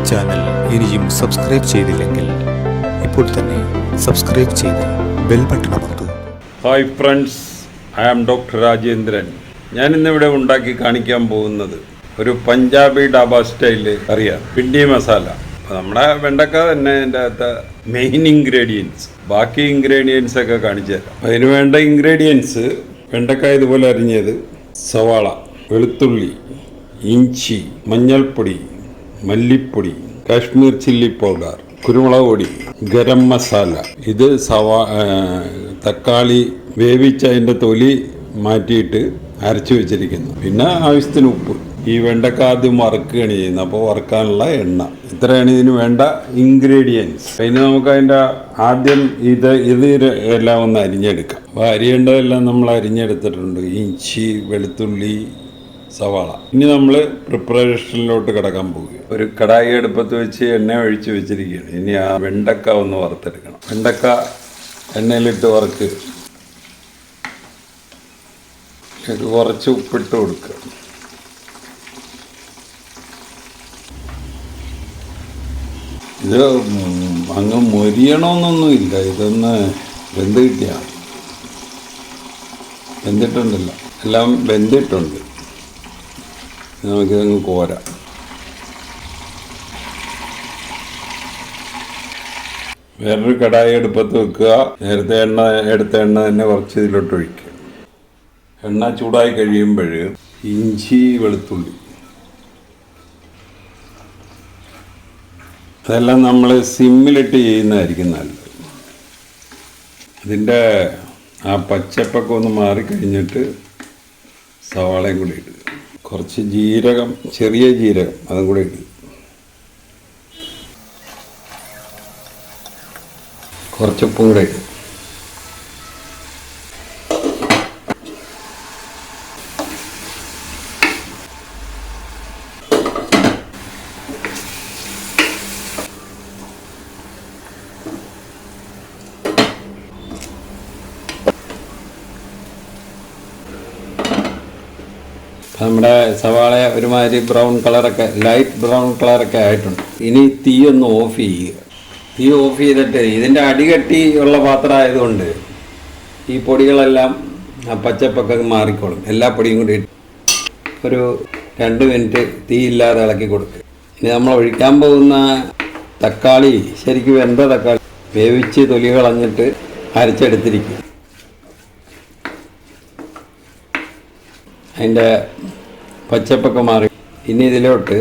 Channel ഇനിയും subscribe ചെയ്തില്ലെങ്കിൽ ഇപ്പോൾ തന്നെ സബ്സ്ക്രൈബ് ചെയ്ത് ബെൽ ബട്ടൺ അമർത്തൂ. Hi friends, I am doctor Rajendran. ഞാനിന്നിവിടെ ഉണ്ടാക്കി കാണിക്കാൻ പോകുന്നത് ഒരു പഞ്ചാബി ഡാബ സ്റ്റൈല് കറിയാണ്, പിണ്ടി മസാല. നമ്മുടെ വെണ്ടക്ക തന്നെ എൻ്റെ അകത്ത് മെയിൻ ഇൻഗ്രീഡിയൻസ്. ബാക്കി ഇൻഗ്രീഡിയൻസ് ഒക്കെ കാണിച്ചു തരാം. അതിന് വേണ്ട ഇൻഗ്രീഡിയൻസ്: വെണ്ടക്ക ഇതുപോലെ അരിഞ്ഞത്, സവാള, വെളുത്തുള്ളി, ഇഞ്ചി, മഞ്ഞൾപ്പൊടി, മല്ലിപ്പൊടി, കാശ്മീർ ചില്ലി പൗഡർ, കുരുമുളക് പൊടി, ഗരം മസാല. ഇത് തക്കാളി വേവിച്ച് അതിൻ്റെ തൊലി മാറ്റിയിട്ട് അരച്ചു വെച്ചിരിക്കുന്നു. പിന്നെ ആവശ്യത്തിന് ഉപ്പ്. ഈ വെണ്ടക്ക ആദ്യം വറുക്കുകയാണ് ചെയ്യുന്നത്, അപ്പോൾ വറുക്കാനുള്ള എണ്ണ. ഇത്രയാണ് ഇതിന് വേണ്ട ഇൻഗ്രീഡിയൻസ്. പിന്നെ നമുക്ക് അതിൻ്റെ ആദ്യം ഇത് എല്ലാം ഒന്ന് അരിഞ്ഞെടുക്കാം. അപ്പോൾ അരിയേണ്ടതെല്ലാം നമ്മൾ അരിഞ്ഞെടുത്തിട്ടുണ്ട്: ഇഞ്ചി, വെളുത്തുള്ളി, സവാള. ഇനി നമ്മൾ പ്രിപ്പറേഷനിലോട്ട് കിടക്കാൻ പോവുക. ഒരു കടായി അടുപ്പത്ത് വെച്ച് എണ്ണ ഒഴിച്ച് വെച്ചിരിക്കുകയാണ്. ഇനി ആ വെണ്ടക്ക ഒന്ന് വറുത്തെടുക്കണം. വെണ്ടക്ക എണ്ണയിലിട്ട് വറുക്കുക. കുറച്ച് ഉപ്പിട്ട് കൊടുക്കുക. ഇത് അങ്ങ് മൊരിയണമെന്നൊന്നുമില്ല, ഇതൊന്ന് വെന്ത് കിട്ടിയാണ്. വെന്തിട്ടുണ്ടല്ല, എല്ലാം വെന്തിട്ടുണ്ട്. നമുക്കിതങ്ങ് കോരാം. വേറൊരു കടായി അടുപ്പത്ത് വെക്കുക. നേരത്തെ എടുത്ത എണ്ണ തന്നെ കുറച്ച് ഇതിലോട്ട് ഒഴിക്കുക. എണ്ണ ചൂടായി കഴിയുമ്പോൾ ഇഞ്ചി, വെളുത്തുള്ളി അതെല്ലാം നമ്മൾ സിമ്മിലിട്ട് ചെയ്യുന്നതായിരിക്കും നല്ലത്. ഇതിൻ്റെ ആ പച്ചപ്പൊക്കെ ഒന്ന് മാറിക്കഴിഞ്ഞിട്ട് സവാളയും കൂടി ഇടുക. കുറച്ച് ജീരകം, ചെറിയ ജീരകം, അതും കൂടി ഇടുക. കുറച്ച് ഉപ്പും കൂടെ ഇടുക. നമ്മുടെ സവാള ഒരുമാതിരി ബ്രൗൺ കളറൊക്കെ, ലൈറ്റ് ബ്രൗൺ കളറൊക്കെ ആയിട്ടുണ്ട്. ഇനി തീ ഒന്ന് ഓഫ് ചെയ്യുക. തീ ഓഫ് ചെയ്തിട്ട് ഇതിൻ്റെ അടികട്ടി ഉള്ള പാത്രം ആയതുകൊണ്ട് ഈ പൊടികളെല്ലാം ആ പച്ചപ്പൊക്കെ മാറിക്കോളും. എല്ലാ പൊടിയും കൂടി ഒരു 2 മിനിറ്റ് തീ ഇല്ലാതെ ഇളക്കി കൊടുക്കുക. ഇനി നമ്മൾ ഒഴിക്കാൻ പോകുന്ന തക്കാളി ശരിക്കും വെന്ത തക്കാളി വേവിച്ച് തൊലി കളഞ്ഞിട്ട് അരച്ചെടുത്തിരിക്കും. അതിൻ്റെ പച്ചപ്പൊക്കെ മാറി. ഇനി ഇതിലോട്ട്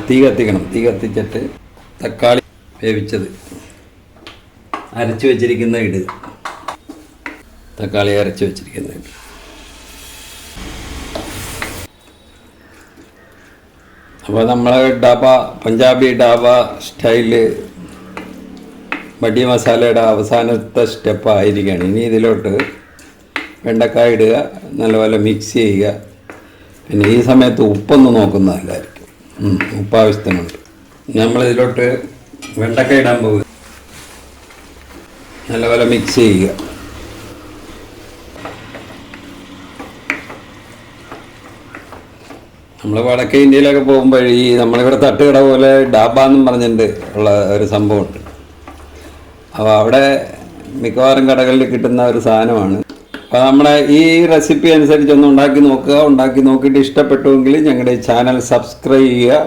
തീ കത്തിക്കണം. തീ കത്തിച്ചിട്ട് തക്കാളി വേവിച്ചത് അരച്ച് വെച്ചിരിക്കുന്ന ഇടുക. തക്കാളി അരച്ച് വെച്ചിരിക്കുന്ന ഇടുക. അപ്പോൾ നമ്മളെ പഞ്ചാബി ഡാബ സ്റ്റൈല് ബഡി മസാലയുടെ അവസാനത്തെ സ്റ്റെപ്പ് ആയിരിക്കുകയാണ്. ഇനി ഇതിലോട്ട് വെണ്ടക്കായ ഇടുക, നല്ലപോലെ മിക്സ് ചെയ്യുക. പിന്നെ ഈ സമയത്ത് ഉപ്പൊന്ന് നോക്കുന്നതല്ലായിരിക്കും. ഉപ്പ് ആവശ്യത്തിനുണ്ട്. നമ്മളിതിലോട്ട് വെണ്ടക്ക ഇടാൻ പോകുക. നല്ലപോലെ മിക്സ് ചെയ്യുക. നമ്മൾ വടക്കേ ഇന്ത്യയിലൊക്കെ പോകുമ്പോൾ ഈ നമ്മളിവിടെ തട്ടുകട പോലെ ഡാബ എന്നും പറഞ്ഞിട്ട് ഉള്ള ഒരു സംഭവമുണ്ട്. അപ്പോൾ അവിടെ മിക്കവാറും കടകളിൽ കിട്ടുന്ന ഒരു സാധനമാണ്. അപ്പോൾ നമ്മുടെ ഈ റെസിപ്പി അനുസരിച്ചൊന്ന് ഉണ്ടാക്കി നോക്കുക. ഉണ്ടാക്കി നോക്കിയിട്ട് ഇഷ്ടപ്പെട്ടുവെങ്കിൽ ഞങ്ങളുടെ ചാനൽ സബ്സ്ക്രൈബ് ചെയ്യുക.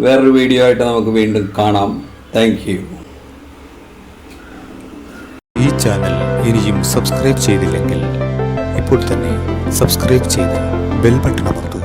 വേറൊരു വീഡിയോ ആയിട്ട് നമുക്ക് വീണ്ടും കാണാം. Thank you. ഈ ചാനൽ ഇനിയും സബ്സ്ക്രൈബ് ചെയ്തില്ലെങ്കിൽ ഇപ്പോൾ തന്നെ സബ്സ്ക്രൈബ് ചെയ്ത് ബെൽ ബട്ടൺ അമർത്തുക.